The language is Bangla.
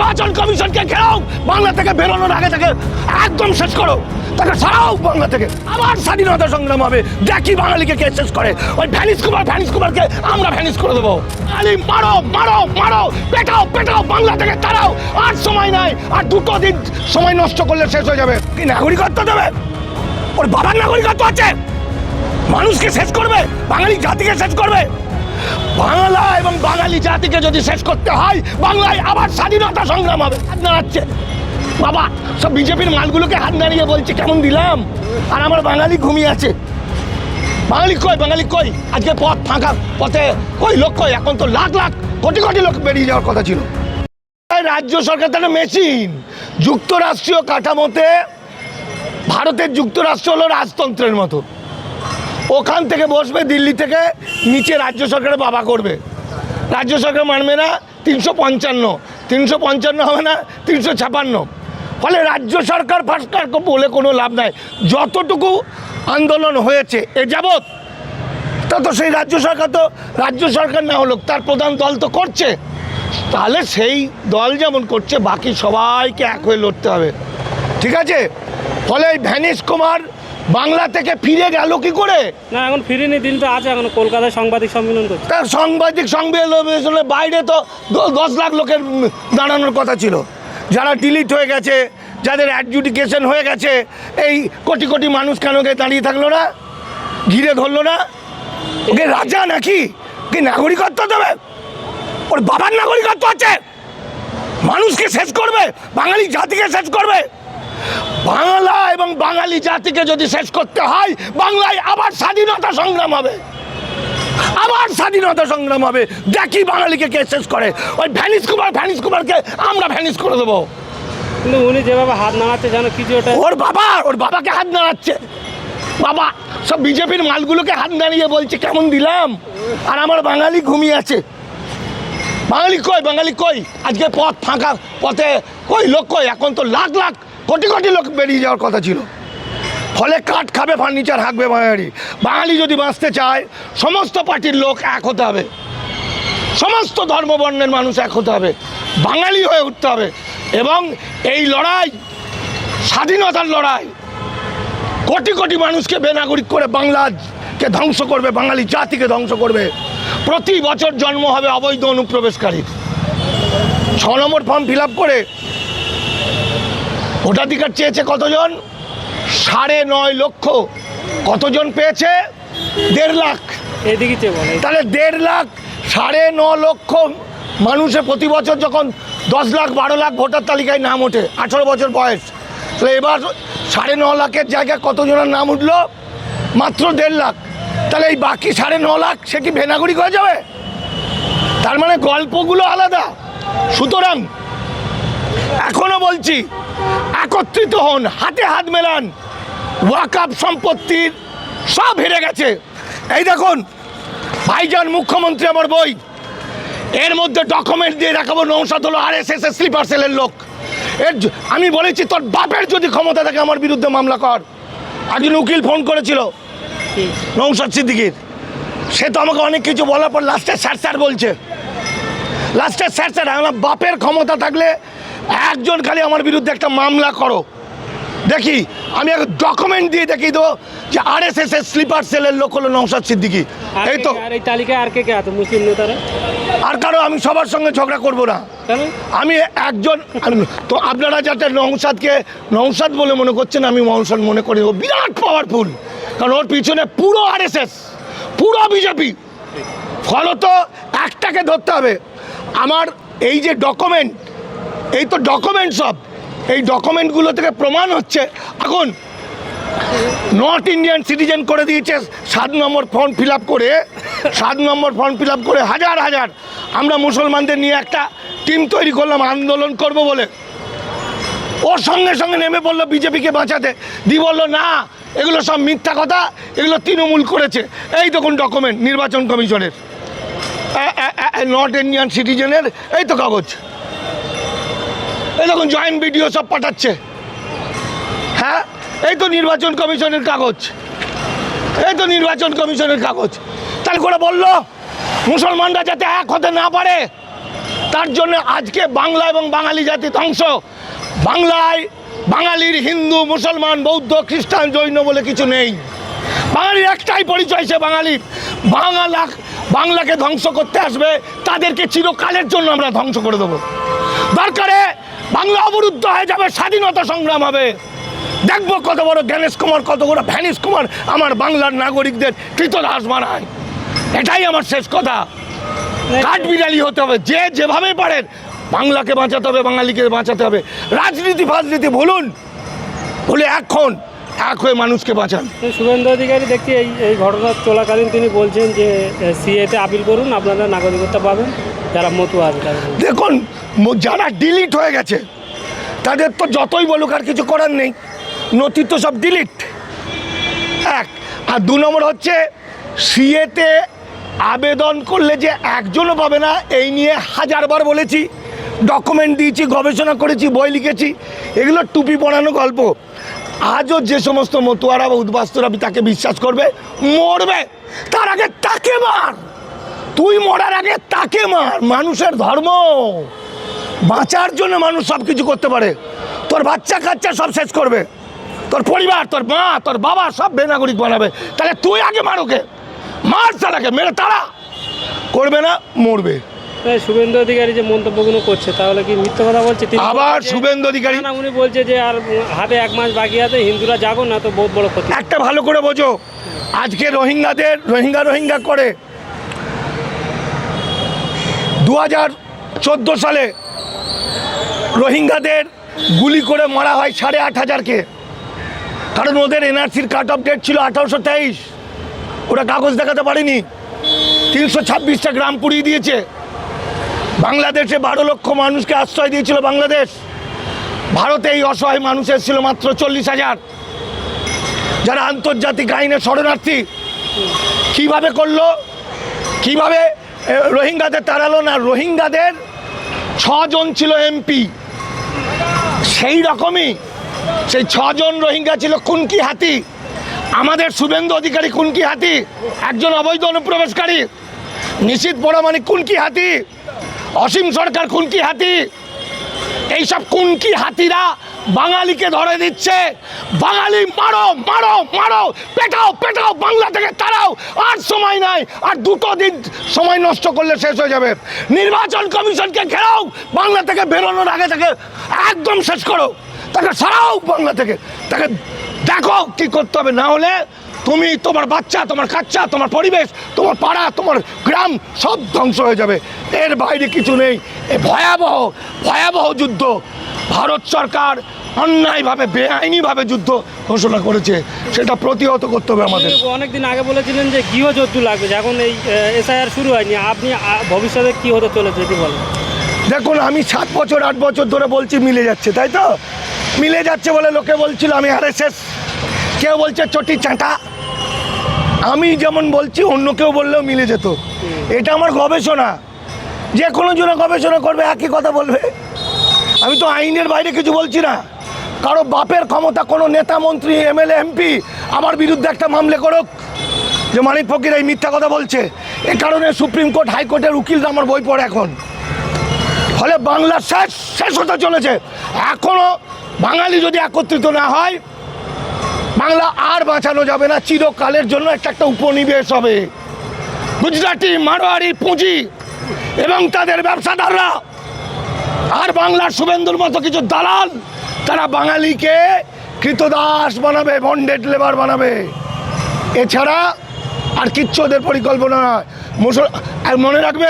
নির্বাচন কমিশনকে ঘেরাও, বাংলা থেকে বেরোনোর আগে থেকে একদম শেষ করো, তাকে সরাও বাংলা থেকে। আবার স্বাধীনতা সংগ্রাম হবে, দেখি বাঙালিকে কে শেষ করে। ওই ভ্যানিস কুমারকে আমরা ভ্যানিস করে দেবো। বাঙালি মারো মারো মারো, পেটাও পেটাও, বাংলা থেকে তারাও। আর সময় নাই, আর 2 দিন সময় নষ্ট করলে শেষ হয়ে যাবে। কি নাগরিকত্ব দেবে? ওর বাবার নাগরিকত্ব আছে, মানুষকে শেষ করবে, বাঙালি জাতিকে শেষ করবে। বাংলা এবং বাঙালি জাতিকে যদি শেষ করতে হয়, বাংলায় আবার স্বাধীনতা সংগ্রাম হবে। হাত নাড়াচ্ছে বাবা, সব বিজেপির মালগুলোকে হাত নাড়িয়ে বলছে কেমন দিলাম, আর আমার বাঙালি ঘুমিয়ে আছে। বাঙালি কই, বাঙালি কই? আজকে পথ ফাঁকা, পথে কই লোক কই? এখন তো লাখ লাখ কোটি কোটি লোক বেরিয়ে যাওয়ার কথা ছিল। রাজ্য সরকার তাহলে মেশিন। যুক্তরাষ্ট্রীয় কাঠামোতে ভারতের যুক্তরাষ্ট্র হলো রাজতন্ত্রের মতো। ওখান থেকে বসবে, দিল্লি থেকে নিচে রাজ্য সরকারের বাবা করবে। রাজ্য সরকার মানবে না 355 হবে না 356। ফলে রাজ্য সরকার ফাস্কার বলে কোনো লাভ নাই। যতটুকু আন্দোলন হয়েছে এ যাবৎ, তা তো সেই রাজ্য সরকার না হলো, তার প্রধান দল তো করছে। তাহলে সেই দল যেমন করছে, বাকি সবাইকে এক হয়ে লড়তে হবে, ঠিক আছে? ফলে এই ভ্যানিস কুমার বাংলা থেকে ফিরে গেল কি করে? না, এখন ফিরিনি, দিন তো আছে, এখন কলকাতায় সাংবাদিক সম্মেলন করছে। তার সাংবাদিক সম্মেলনের বাইরে তো 10 লাখ লোকের দাঁড়ানোর কথা ছিল, যারা ডিলিট হয়ে গেছে, যাদের অ্যাডজুডিকেশন হয়ে গেছে। এই কোটি কোটি মানুষ কেন দাঁড়িয়ে থাকলো না, ঘিরে ধরলো না? ওকে রাজা নাকি? কি নাগরিকত্ব দেবে? ওর বাবার নাগরিকত্ব আছে, মানুষকে শেষ করবে, বাঙালি জাতিকে শেষ করবে। বাংলা এবং বাঙালি জাতিকে যদি শেষ করতে হয়, বাংলায় আবার স্বাধীনতা সংগ্রাম হবে, আবার স্বাধীনতা সংগ্রাম হবে। দেখি বাঙালিকে কে শেষ করে। ওই ভ্যানিস কুমারকে আমরা ভ্যানিস করে দেবো। কিন্তু উনি যেভাবে হাত নাড়াচ্ছে, যেন কিছু ওটা ওর বাবাকে হাত নাড়াচ্ছে বাবা, সব বিজেপির মালগুলোকে হাত নাড়িয়ে বলছে কেমন দিলাম, আর আমার বাঙালি ঘুমিয়ে আছে। বাঙালি কই, বাঙালি কই? আজকে পথ ফাঁকা, পথে কই লোক কই? এখন তো লাখ লাখ কোটি কোটি লোক বেরিয়ে যাওয়ার কথা ছিল। ফলে কাঠ খাবে, ফার্নিচার হাঁকবে বাঙালি। বাঙালি যদি বাঁচতে চায়, সমস্ত পার্টির লোক এক হতে হবে, সমস্ত ধর্মবর্ণের মানুষ এক হতে হবে, বাঙালি হয়ে উঠতে হবে। এবং এই লড়াই, স্বাধীনতার লড়াই, কোটি কোটি মানুষকে বেনাগরিক করে বাংলাকে ধ্বংস করবে, বাঙালি জাতিকে ধ্বংস করবে। প্রতি বছর জন্ম হবে অবৈধ অনুপ্রবেশকারী। 6 নম্বর ফর্ম ফিল আপ করে ভোটাধিকার চেয়েছে কতজন? 9.5 লক্ষ। কতজন পেয়েছে? 1.5 লাখ। তাহলে 1.5 লাখ, 9.5 লক্ষ মানুষের প্রতি বছর যখন 10 লাখ 12 লাখ ভোটার তালিকায় নাম ওঠে, 18 বছর বয়স, তাহলে এবার 9.5 লাখের জায়গায় কতজনের নাম উঠলো? মাত্র 1.5 লাখ। তাহলে এই বাকি 9.5 লাখ সে কি বেনাগরিক হয়ে যাবে? তার মানে গল্পগুলো আলাদা। সুতরাং এখনো বলছি, একত্রিত হন, হাতে হাত মেলান। ওয়াকফ সম্পত্তির সব হেরে গেছে। এই দেখুন ভাইজান মুখ্যমন্ত্রী আমার বই, এর মধ্যে ডকুমেন্ট দিয়ে দেখাবো নৌসাদ হলো RSS এর স্লিপার সেলের লোক। আমি বলেছি তোর বাপের যদি ক্ষমতা থাকে আমার বিরুদ্ধে মামলা কর। একজন উকিল ফোন করেছিল নৌসাদ সিদ্দিকীর, সে তো আমাকে অনেক কিছু বলার পর লাস্টে স্যার বলছে, লাস্টে স্যার আমার বাপের ক্ষমতা থাকলে একজন খালি আমার বিরুদ্ধে একটা মামলা করো, দেখি আমি এক ডকুমেন্ট দিয়ে দেখিয়ে দেবো যে RSS এর স্লিপার সেলের লোক হলো নৌসাদ সিদ্দিকী। এই তো এই তালিকায় আর কে কে আছে মুসলিম নেতারা? আর কারো আমি সবার সঙ্গে ঝগড়া করবো না, আমি একজন। তো আপনারা যাতে নৌসাদ বলে মনে করছেন, আমি নৌসাদ মনে করি ও বিরাট পাওয়ারফুল, কারণ ওর পিছনে পুরো RSS, পুরো বিজেপি। ফলত একটাকে ধরতে হবে। আমার এই যে ডকুমেন্ট, এই তো ডকুমেন্ট সব, এই ডকুমেন্টগুলো থেকে প্রমাণ হচ্ছে এখন নট ইন্ডিয়ান সিটিজেন করে দিয়েছে 7 নম্বর ফর্ম ফিল আপ করে, 7 নম্বর ফর্ম ফিল আপ করে হাজার হাজার। আমরা মুসলমানদের নিয়ে একটা টিম তৈরি করলাম আন্দোলন করব বলে, ওর সঙ্গে সঙ্গে নেমে পড়লো বিজেপিকে বাঁচাতে। বললো না, এগুলো সব মিথ্যা কথা, এগুলো তৃণমূল করেছে। এই দেখুন ডকুমেন্ট নির্বাচন কমিশনের, নট ইন্ডিয়ান সিটিজেনের এই তো কাগজ, এই দেখুন জয়েন্ট ভিডিও সব পাঠাচ্ছে। হ্যাঁ, এই তো নির্বাচন কমিশনের কাগজ, এই তো নির্বাচন কমিশনের কাগজ। তাহলে করে বললো মুসলমানরা যাতে এক হতে না পারে, তার জন্য আজকে বাংলা এবং বাঙালি জাতি ধ্বংস। বাংলায় বাঙালির হিন্দু, মুসলমান, বৌদ্ধ, খ্রিস্টান, জৈন বলে কিছু নেই। বাঙালির একটাই পরিচয়, সে বাঙালির। বাংলাকে ধ্বংস করতে আসবে তাদেরকে চিরকালের জন্য আমরা ধ্বংস করে দেবো। দরকারে বাংলা অবরুদ্ধ হয়ে যাবে, স্বাধীনতা সংগ্রাম হবে। দেখবো কত বড় জ্ঞানেশ কুমার, কত বড় ভ্যানিশ কুমার আমার বাংলার নাগরিকদের কৃতদাস বানায়। এটাই আমার শেষ কথা। কাঠবিড়ালি হতে হবে, যে যেভাবে পারেন বাংলাকে বাঁচাতে হবে, বাঙালিকে বাঁচাতে হবে। রাজনীতি ফাজনীতি ভুলুন, ভুলে এখন এক হয়ে মানুষকে বাঁচান। শুভেন্দু অধিকারী দেখছি এই ঘটনা চলাকালীন তিনি বলছেন যে সিএতে আপিল করুন, আপনারা নাগরিকত্ব পাবেন, যারা মতুয়া আছে তাদের। দেখুন, যারা ডিলিট হয়ে গেছে তাদের তো যতই বলুক আর কিছু করার নেই, নথি তো সব ডিলিট। এক আর দু নম্বর হচ্ছে সিএতে আবেদন করলে যে একজনও পাবে না, এই নিয়ে হাজারবার বলেছি, ডকুমেন্ট দিয়েছি, গবেষণা করেছি, বই লিখেছি। এগুলো টুপি পরানো গল্প। আজও যে সমস্ত মতুয়ারা বা উদ্বাস্তুরা তাকে বিশ্বাস করবে, মরবে তার আগে তাকে মার। তুই মরার আগে তাকে মার। মানুষের ধর্ম, বাঁচার জন্য মানুষ সব কিছু করতে পারে। তোর বাচ্চা কাচ্চা সব শেষ করবে, তোর পরিবার, তোর মা, তোর বাবা সব বেনাগরিক বানাবে। তাহলে তুই আগে মার ওকে, মার তারাকে, মেরে তারা করবে না, মরবে। শুভেন্দু অধিকারী যে মন্তব্যগুলো করছে, তাহলে কি মিথ্যে কথা বলছে? আবার শুভেন্দু অধিকারী না, উনি বলছে যে আর হাতে 1 মাস বাকি আছে, হিন্দুরা জাগো না তো বহুত বড় ক্ষতি। একটা ভালো করে বোঝো, আজকে রোহিঙ্গা করে 2014 সালে রোহিঙ্গাদের গুলি করে মারা হয় 8,500-কে। কারণ ওদের এনআরসির কাট অফ ডেট ছিল 1823। ওরা কাগজ দেখাতে পারেনি। 326টা গ্রাম পুড়িয়ে দিয়েছে। বাংলাদেশে 12 লক্ষ মানুষকে আশ্রয় দিয়েছিল বাংলাদেশ। ভারতে এই অসহায় মানুষ এসেছিল মাত্র 40,000, যারা আন্তর্জাতিক আইনে শরণার্থী। কিভাবে করলো, কিভাবে রোহিঙ্গাদের তাড়ালো না? রোহিঙ্গাদের 6 জন ছিল এমপি। সেই রকমই সেই 6 জন রোহিঙ্গা ছিল কুনকি হাতি। আমাদের শুভেন্দু অধিকারী কুনকি হাতি, একজন অবৈধ অনুপ্রবেশকারী। নিশীথ পরামানিক কুনকি হাতি, অসীম সরকার কুনকি হাতি। এইসব কুনকি হাতিরা বাঙালিকে ধরে দিচ্ছে। বাঙালি মারো মারো মারো, পেটাও পেটাও, বাংলা থেকে তাড়াও। আর সময় নাই, আর 2 দিন সময় নষ্ট করলে শেষ হয়ে যাবে। নির্বাচন কমিশনকে ঘেরাও, বাংলা থেকে বেরোনোর আগে থেকে একদম শেষ করো, তাকে সরাও বাংলা থেকে। তাকে দেখো কি করতে হবে, না হলে তুমি, তোমার বাচ্চা, তোমার কাচ্চা, তোমার পরিবেশ, তোমার পাড়া, তোমার গ্রাম সব ধ্বংস হয়ে যাবে। এর বাইরে কিছু নেই। এ ভয়াবহ ভয়াবহ যুদ্ধ ভারত সরকার অন্যায়ভাবে, বেআইনিভাবে যুদ্ধ ঘোষণা করেছে, সেটা প্রতিহত করতে হবে আমাদের। অনেকদিন আগে বলেছিলেন যে গৃহযুদ্ধ লাগবে, এখন এই এসআইআর শুরু হয়নি, আপনি ভবিষ্যতে কি হতে চলেছে যদি বলেন? দেখুন, আমি 7 বছর 8 বছর ধরে বলছি মিলে যাচ্ছে, তাই তো? মিলে যাচ্ছে বলে লোকে বলছিল আমি আরএসএস, কেউ বলছে চটি চাঁটা। আমি যেমন বলছি অন্য কেউ বললেও মিলে যেত। এটা আমার গবেষণা। যে কোনো জন্য গবেষণা করবে একই কথা বলবে। আমি তো আইনের বাইরে কিছু বলছি না। কারো বাপের ক্ষমতা, কোনো নেতা, মন্ত্রী, এমএলএ, এমপি আমার বিরুদ্ধে একটা মামলা করুক যে মানিক ফকির এই মিথ্যা কথা বলছে। এ কারণে সুপ্রিম কোর্ট, হাইকোর্টের উকিলরা আমার বই পড়ে এখন। ফলে বাংলা শেষ হতে চলেছে। এখনও বাঙালি যদি একত্রিত না হয়, বাংলা আর বাঁচানো যাবে না। চিরকালের জন্য একটা উপনিবেশ হবে। গুজরাটি, মারোয়ারি পুঁজি এবং তাদের ব্যবসাদাররা আর বাংলার শুভেন্দুর মতো কিছু দালাল, তারা বাঙালিকে কৃতদাস বানাবে, বন্ডেড লেবার বানাবে। এছাড়া আর কিচ্ছু ওদের পরিকল্পনা নয়। মনে রাখবে।